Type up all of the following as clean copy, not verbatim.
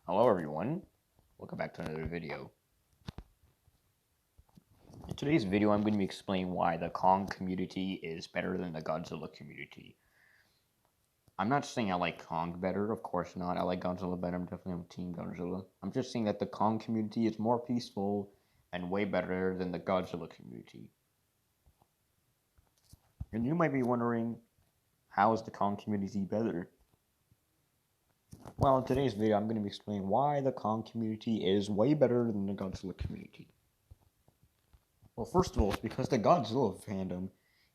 Hello everyone, welcome back to another video. In today's video, I'm going to be explaining why the Kong community is better than the Godzilla community. I'm not saying I like Kong better, of course not. I like Godzilla better, I'm definitely on Team Godzilla. I'm just saying that the Kong community is more peaceful and way better than the Godzilla community. And you might be wondering, how is the Kong community better? Well, in today's video, I'm going to be explaining why the Kong community is way better than the Godzilla community. Well, first of all, it's because the Godzilla fandom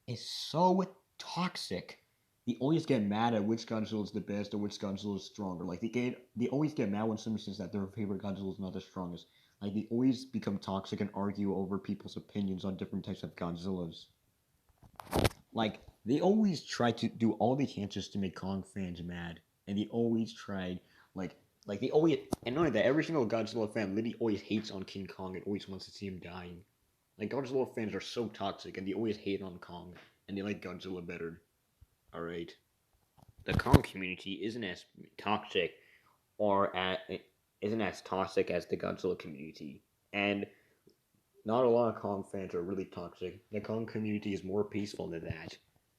is so toxic. They always get mad at which Godzilla is the best or which Godzilla is stronger. Like, they always get mad when someone says that their favorite Godzilla is not the strongest. Like, they always become toxic and argue over people's opinions on different types of Godzillas. Like, they always try to do all they can just to make Kong fans mad. And they always tried, they always, and not only that, every single Godzilla fan literally always hates on King Kong and always wants to see him dying. Like, Godzilla fans are so toxic, and they always hate on Kong, and they like Godzilla better. Alright. The Kong community isn't as toxic, isn't as toxic as the Godzilla community. And not a lot of Kong fans are really toxic. The Kong community is more peaceful than that.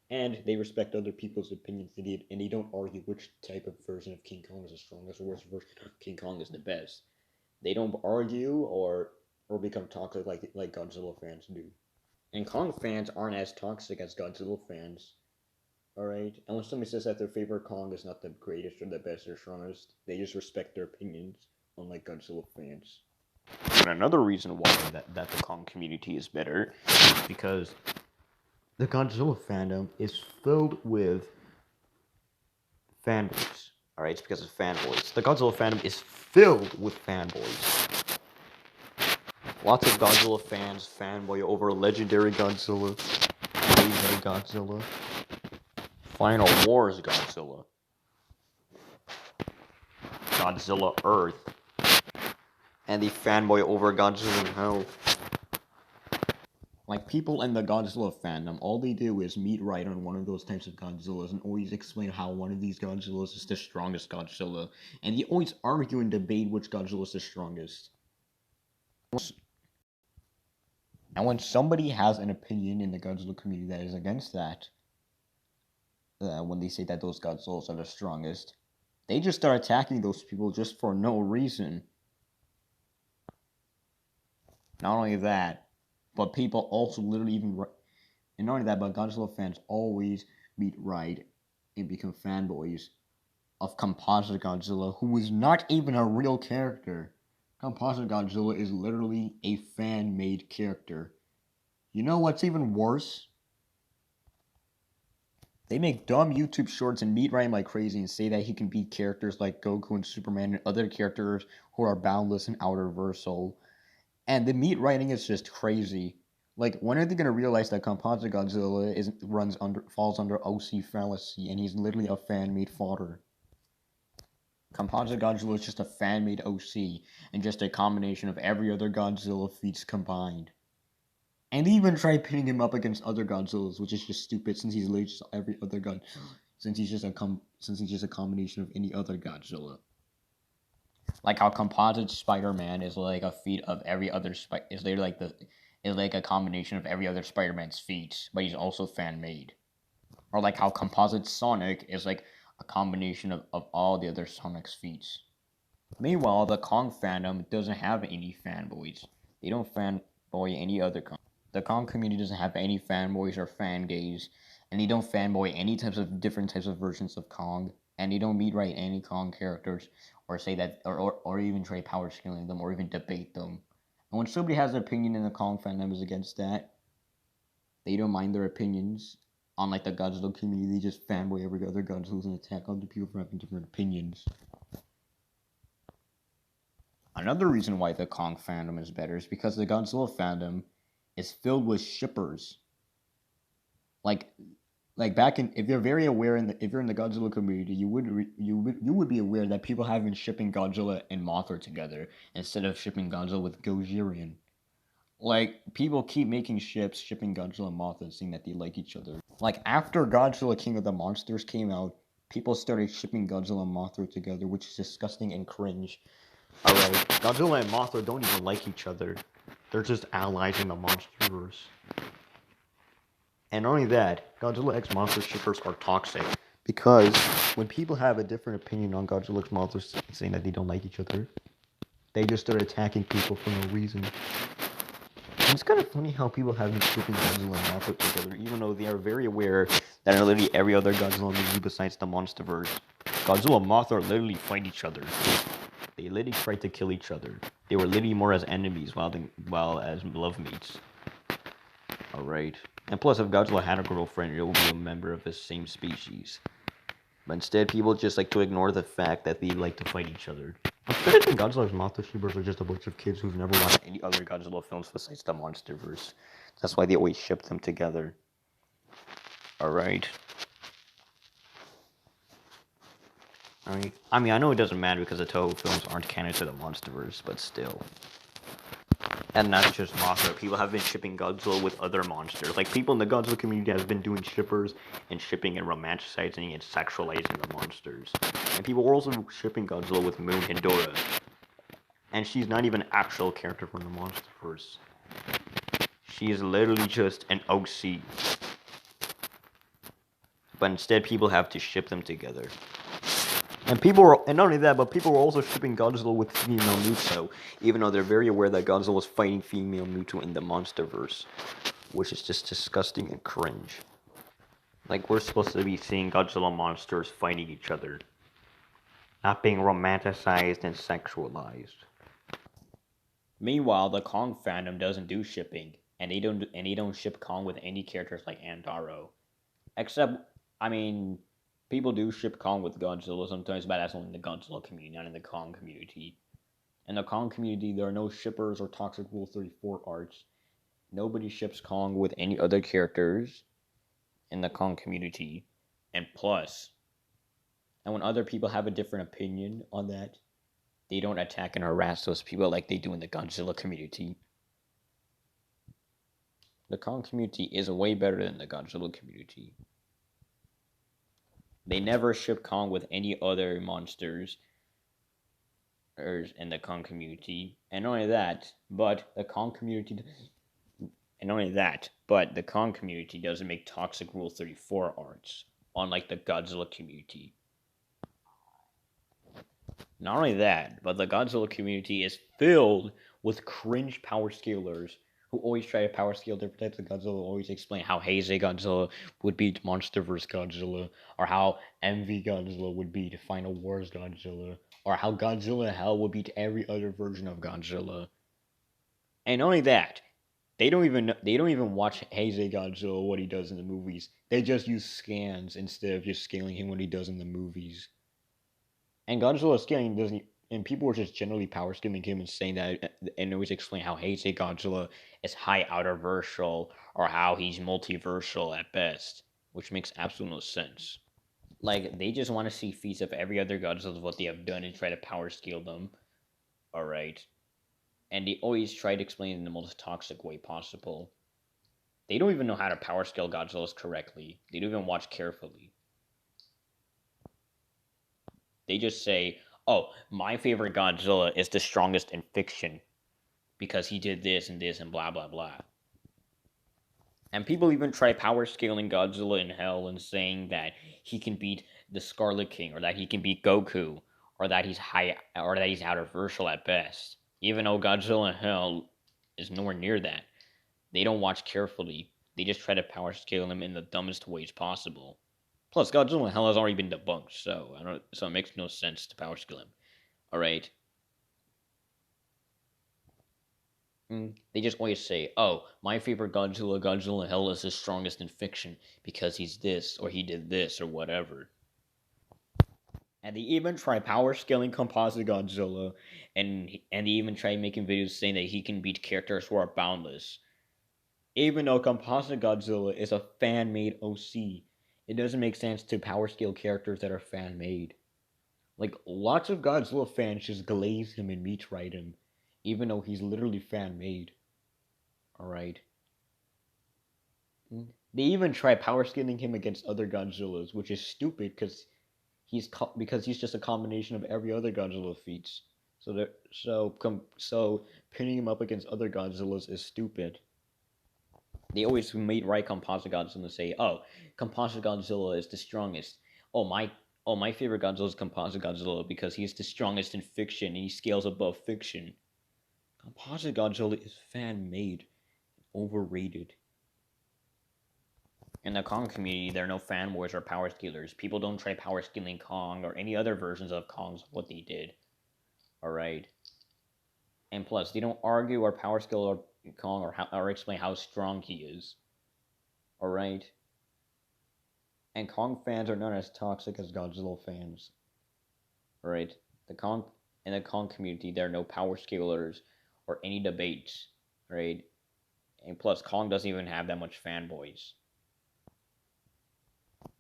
And they respect other people's opinions, and they don't argue which type of version of King Kong is the strongest or which version of King Kong is the best. They don't argue or become toxic like Godzilla fans do. And Kong fans aren't as toxic as Godzilla fans. Alright? And when somebody says that their favorite Kong is not the greatest or the best or strongest, they just respect their opinions, unlike Godzilla fans. And another reason why that the Kong community is better is because the Godzilla fandom is filled with fanboys. Alright, it's because of fanboys. The Godzilla fandom is filled with fanboys. Lots of Godzilla fans fanboy over Legendary Godzilla, Laser Godzilla, Final Wars Godzilla, Godzilla Earth, and the fanboy over Godzilla in Hell. Like, people in the Godzilla fandom, all they do is meet right on one of those types of Godzillas and always explain how one of these Godzillas is the strongest Godzilla, and they always argue and debate which Godzilla is the strongest. And when somebody has an opinion in the Godzilla community that is against that, when they say that those Godzillas are the strongest, they just start attacking those people just for no reason. Not only that, but people also literally and not only that, but Godzilla fans always meet right and become fanboys of Composite Godzilla, who is not even a real character. Composite Godzilla is literally a fan-made character. You know what's even worse? They make dumb YouTube shorts and meet Ryan like crazy and say that he can beat characters like Goku and Superman and other characters who are boundless and outer-versal. And the meat writing is just crazy. Like, when are they gonna realize that Composite Godzilla falls under OC fallacy and he's literally a fan-made fodder? Composite Godzilla is just a fan-made OC, and just a combination of every other Godzilla feats combined. And they even try pitting him up against other Godzillas, which is just stupid since he's literally just every other God, since he's just a combination of any other Godzilla. Like how Composite Spider-Man is like a feat of every other is like a combination of every other Spider-Man's feats, but he's also fan-made. Or like how Composite Sonic is like a combination of all the other Sonic's feats. Meanwhile, the Kong fandom doesn't have any fanboys. They don't fanboy any other Kong. The Kong community doesn't have any fanboys or fan gays, and they don't fanboy any different types of versions of Kong, and they don't meet right any Kong characters, or say that, or even try power scaling them, or even debate them. And when somebody has an opinion in the Kong fandom is against that, they don't mind their opinions. Unlike the Godzilla community, they just fanboy every other Godzilla and attack other people for having different opinions. Another reason why the Kong fandom is better is because the Godzilla fandom is filled with shippers. Like back in, if you're very aware if you're in the Godzilla community, you would be aware that people have been shipping Godzilla and Mothra together instead of shipping Godzilla with Gojirian. Like, people keep making shipping Godzilla and Mothra, saying that they like each other. Like, after Godzilla King of the Monsters came out, people started shipping Godzilla and Mothra together, which is disgusting and cringe. Alright, Godzilla and Mothra don't even like each other. They're just allies in the monsterverse. And not only that, Godzilla X Monster shippers are toxic. Because when people have a different opinion on Godzilla X Monsters saying that they don't like each other, they just start attacking people for no reason. And it's kind of funny how people have been shipping Godzilla and Mothra together, even though they are very aware that in literally every other Godzilla movie besides the Monsterverse, Godzilla and Mothra literally fight each other. They literally tried to kill each other. They were literally more as enemies while as love mates. Alright. And plus, if Godzilla had a girlfriend, it would be a member of his same species. But instead, people just like to ignore the fact that they like to fight each other. I think Godzilla's Mothra shippers are just a bunch of kids who've never watched any other Godzilla films besides the Monsterverse. That's why they always ship them together. Alright. Alright. I mean, I know it doesn't matter because the Toho films aren't canon to the Monsterverse, but still. And not just Mothra. People have been shipping Godzilla with other monsters. Like, people in the Godzilla community have been doing shippers and shipping and romanticizing and sexualizing the monsters. And people were also shipping Godzilla with Moon Hindora. And she's not even an actual character from the Monsterverse. She is literally just an OC. But instead, people have to ship them together. And not only that, but people were also shipping Godzilla with female Muto, even though they're very aware that Godzilla was fighting female Muto in the Monsterverse, which is just disgusting and cringe. Like, we're supposed to be seeing Godzilla monsters fighting each other, not being romanticized and sexualized. Meanwhile, the Kong fandom doesn't do shipping, and they don't ship Kong with any characters like Andaro, except, I mean, people do ship Kong with Godzilla sometimes, but that's only in the Godzilla community, not in the Kong community. In the Kong community, there are no shippers or Toxic Rule 34 arcs. Nobody ships Kong with any other characters in the Kong community. And plus, and when other people have a different opinion on that, they don't attack and harass those people like they do in the Godzilla community. The Kong community is way better than the Godzilla community. They never ship Kong with any other monsters in the Kong community. And not only that, but the Kong community doesn't make Toxic Rule 34 arcs, unlike the Godzilla community. Not only that, but the Godzilla community is filled with cringe power scalers who always try to power scale different types of Godzilla, always explain how Heisei Godzilla would beat Monsterverse Godzilla, or how MV Godzilla would beat Final Wars Godzilla, or how Godzilla Hell would beat every other version of Godzilla. And not only that, they don't even watch Heisei Godzilla what he does in the movies. They just use scans instead of just scaling him what he does in the movies. And Godzilla scaling doesn't, and people were just generally power scaling him and saying that, and always explain how Heisei Godzilla is high outerversal or how he's multiversal at best, which makes absolute no sense. Like, they just want to see feats of every other Godzilla of what they have done and try to power scale them. Alright. And they always try to explain it in the most toxic way possible. They don't even know how to power scale Godzillas correctly. They don't even watch carefully. They just say, oh, my favorite Godzilla is the strongest in fiction because he did this and blah, blah, blah. And people even try power scaling Godzilla in Hell and saying that he can beat the Scarlet King, or that he can beat Goku, or that he's outerversal at best. Even though Godzilla in Hell is nowhere near that. They don't watch carefully. They just try to power scale him in the dumbest ways possible. Plus, Godzilla in Hell has already been debunked, so it makes no sense to power scale him. Alright? They just always say, oh, my favorite Godzilla in Hell is the strongest in fiction because he's this, or he did this, or whatever. And they even try power scaling composite Godzilla, and they even try making videos saying that he can beat characters who are boundless. Even though composite Godzilla is a fan-made OC, it doesn't make sense to power scale characters that are fan-made. Like, lots of Godzilla fans just glaze him and meteorite him, even though he's literally fan-made. Alright. They even try power scaling him against other Godzillas, which is stupid because he's just a combination of every other Godzilla feats. So pinning him up against other Godzillas is stupid. They always made right Composite Godzilla say, "Oh, Composite Godzilla is the strongest." Oh my favorite Godzilla is Composite Godzilla because he's the strongest in fiction and he scales above fiction. Composite Godzilla is fan made, overrated. In the Kong community, there are no fanboys or power stealers. People don't try power stealing Kong or any other versions of Kong's what they did. Alright. And plus, they don't argue or power steal or Kong or explain how strong he is. Alright. And Kong fans are not as toxic as Godzilla fans. Right? The Kong in the Kong community, there are no power scalers or any debates. Right? And plus, Kong doesn't even have that much fanboys.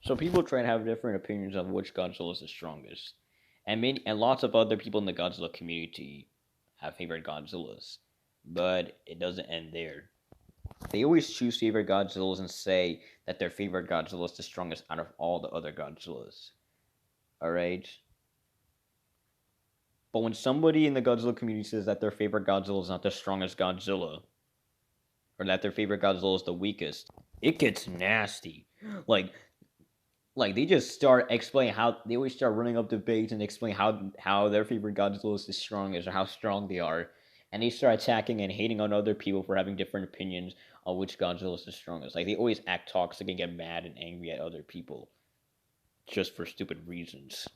So people try to have different opinions on which Godzilla is the strongest, and lots of other people in the Godzilla community have favorite Godzillas, but it doesn't end there. They always choose favorite Godzillas and say that their favorite Godzilla is the strongest out of all the other Godzillas. Alright? But when somebody in the Godzilla community says that their favorite Godzilla is not the strongest Godzilla, or that their favorite Godzilla is the weakest, it gets nasty. Like, they just start explaining how they always start running up debates and explain how their favorite Godzilla is the strongest or how strong they are, and they start attacking and hating on other people for having different opinions on which Godzilla is the strongest. Like they always act toxic and get mad and angry at other people just for stupid reasons.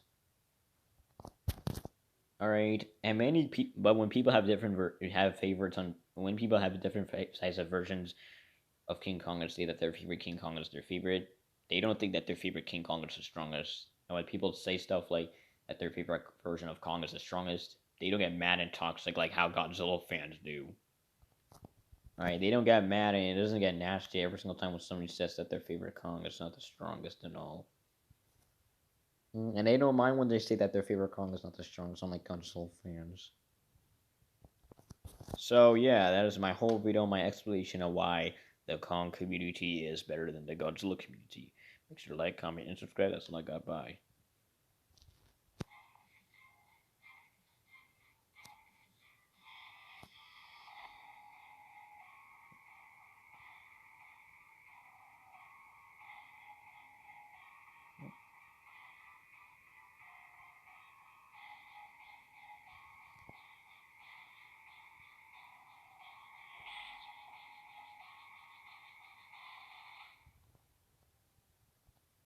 All right, and many people, but when people have have favorites on when people have different types of versions of King Kong and say that their favorite King Kong is their favorite, they don't think that their favorite King Kong is the strongest. And when people say stuff like that their favorite version of Kong is the strongest, they don't get mad and toxic like how Godzilla fans do. Alright, they don't get mad and it doesn't get nasty every single time when somebody says that their favorite Kong is not the strongest and all. And they don't mind when they say that their favorite Kong is not the strongest, unlike Godzilla fans. So yeah, that is my whole video, my explanation of why the Kong community is better than the Godzilla community. Make sure to like, comment, and subscribe. That's all I got. Bye.